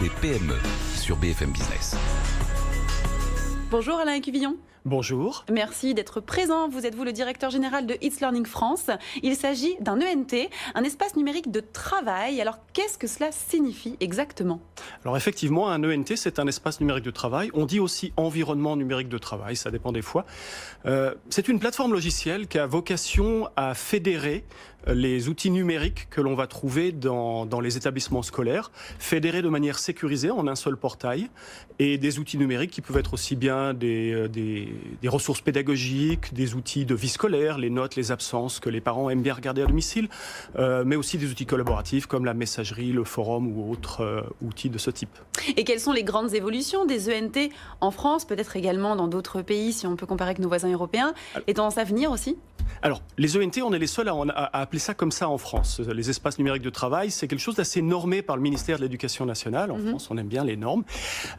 des PME sur BFM Business. Bonjour Alain Écuvillon. Bonjour. Merci d'être présent. Vous êtes le directeur général de It's Learning France. Il s'agit d'un ENT, un espace numérique de travail. Alors qu'est-ce que cela signifie exactement ? Alors effectivement, un ENT, c'est un espace numérique de travail. On dit aussi environnement numérique de travail, ça dépend des fois. C'est une plateforme logicielle qui a vocation à fédérer les outils numériques que l'on va trouver dans les établissements scolaires, fédérés de manière sécurisée en un seul portail, et des outils numériques qui peuvent être aussi bien des ressources pédagogiques, des outils de vie scolaire, les notes, les absences que les parents aiment bien regarder à domicile, mais aussi des outils collaboratifs comme la messagerie, le forum ou autres outils de ce type. Et quelles sont les grandes évolutions des ENT en France, peut-être également dans d'autres pays si on peut comparer avec nos voisins européens, et tendance à venir aussi ? Alors, les ENT, on est les seuls à appeler ça comme ça en France. Les espaces numériques de travail, c'est quelque chose d'assez normé par le ministère de l'Éducation nationale. En France, on aime bien les normes.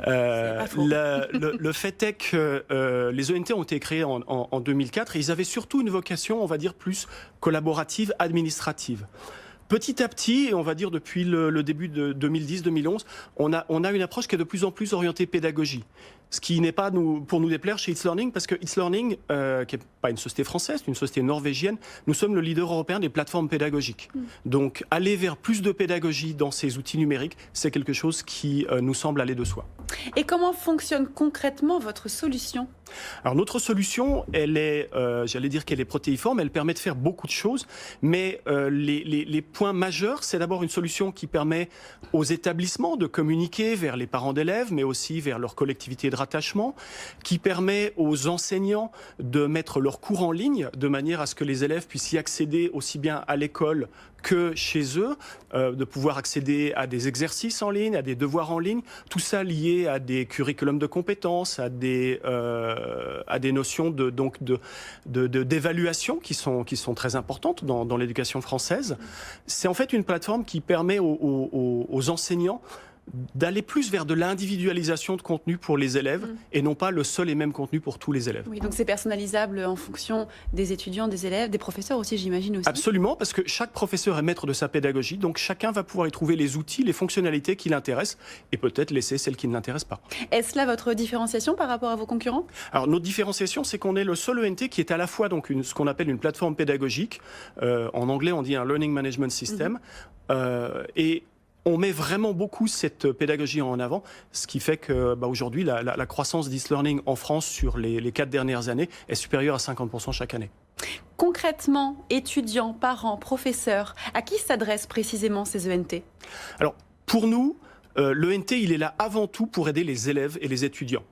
Le fait est que les ENT ont été créés en 2004 et ils avaient surtout une vocation, on va dire, plus collaborative, administrative. Petit à petit, et on va dire depuis le début de 2010-2011, on a une approche qui est de plus en plus orientée pédagogie. Ce qui n'est pas pour nous déplaire chez It's Learning, parce que It's Learning, qui n'est pas une société française, c'est une société norvégienne, nous sommes le leader européen des plateformes pédagogiques. Donc aller vers plus de pédagogie dans ces outils numériques, c'est quelque chose qui nous semble aller de soi. Et comment fonctionne concrètement votre solution ? Alors notre solution, elle est, j'allais dire qu'elle est protéiforme, elle permet de faire beaucoup de choses, mais les points majeurs, c'est d'abord une solution qui permet aux établissements de communiquer vers les parents d'élèves, mais aussi vers leur collectivité de rattachement, qui permet aux enseignants de mettre leurs cours en ligne, de manière à ce que les élèves puissent y accéder aussi bien à l'école que chez eux, de pouvoir accéder à des exercices en ligne, à des devoirs en ligne, tout ça lié à des curriculums de compétences, à des notions d'évaluation qui sont très importantes dans l'éducation française. C'est en fait une plateforme qui permet aux enseignants d'aller plus vers de l'individualisation de contenu pour les élèves et non pas le seul et même contenu pour tous les élèves. Oui, donc c'est personnalisable en fonction des étudiants, des élèves, des professeurs aussi, j'imagine aussi. Absolument, parce que chaque professeur est maître de sa pédagogie, donc chacun va pouvoir y trouver les outils, les fonctionnalités qui l'intéressent et peut-être laisser celles qui ne l'intéressent pas. Est-ce là votre différenciation par rapport à vos concurrents ? Alors notre différenciation, c'est qu'on est le seul ENT qui est à la fois donc ce qu'on appelle une plateforme pédagogique, en anglais on dit un Learning Management System, et on met vraiment beaucoup cette pédagogie en avant, ce qui fait que aujourd'hui, la croissance d'It's Learning en France sur les 4 dernières années est supérieure à 50% chaque année. Concrètement, étudiants, parents, professeurs, à qui s'adressent précisément ces ENT ? Alors, pour nous, l'ENT, il est là avant tout pour aider les élèves et les étudiants.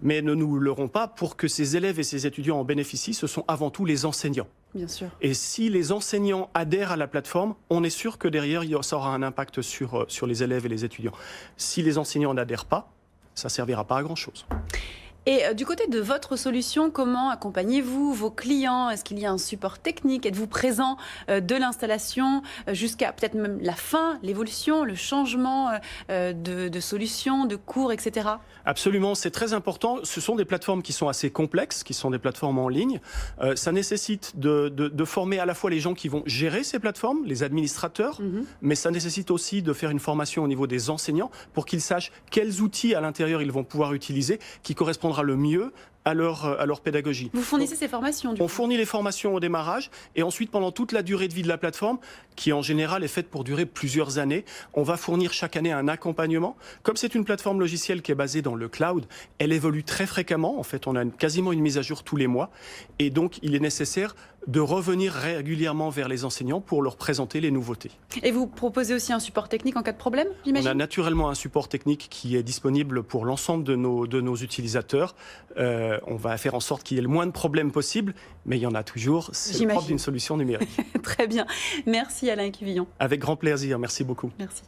Mais ne nous leurrons pas, pour que ces élèves et ces étudiants en bénéficient, ce sont avant tout les enseignants. Bien sûr. Et si les enseignants adhèrent à la plateforme, on est sûr que derrière, ça aura un impact sur les élèves et les étudiants. Si les enseignants n'adhèrent pas, ça ne servira pas à grand-chose. Et du côté de votre solution, comment accompagnez-vous vos clients ? Est-ce qu'il y a un support technique ? Êtes-vous présent de l'installation jusqu'à peut-être même la fin, l'évolution, le changement de solutions, de cours, etc. Absolument, c'est très important. Ce sont des plateformes qui sont assez complexes, qui sont des plateformes en ligne. Ça nécessite de former à la fois les gens qui vont gérer ces plateformes, les administrateurs, mais ça nécessite aussi de faire une formation au niveau des enseignants pour qu'ils sachent quels outils à l'intérieur ils vont pouvoir utiliser qui correspondra le mieux à leur pédagogie. Vous fournissez ces formations, du coup ? On fournit les formations au démarrage et ensuite pendant toute la durée de vie de la plateforme, qui en général est faite pour durer plusieurs années, on va fournir chaque année un accompagnement. Comme c'est une plateforme logicielle qui est basée dans le cloud, elle évolue très fréquemment. En fait, on a quasiment une mise à jour tous les mois et donc il est nécessaire de revenir régulièrement vers les enseignants pour leur présenter les nouveautés. Et vous proposez aussi un support technique en cas de problème, j'imagine ? On a naturellement un support technique qui est disponible pour l'ensemble de nos utilisateurs. On va faire en sorte qu'il y ait le moins de problèmes possible, mais il y en a toujours. C'est le propre d'une solution numérique. Très bien. Merci Alain Écuvillon. Avec grand plaisir. Merci beaucoup. Merci.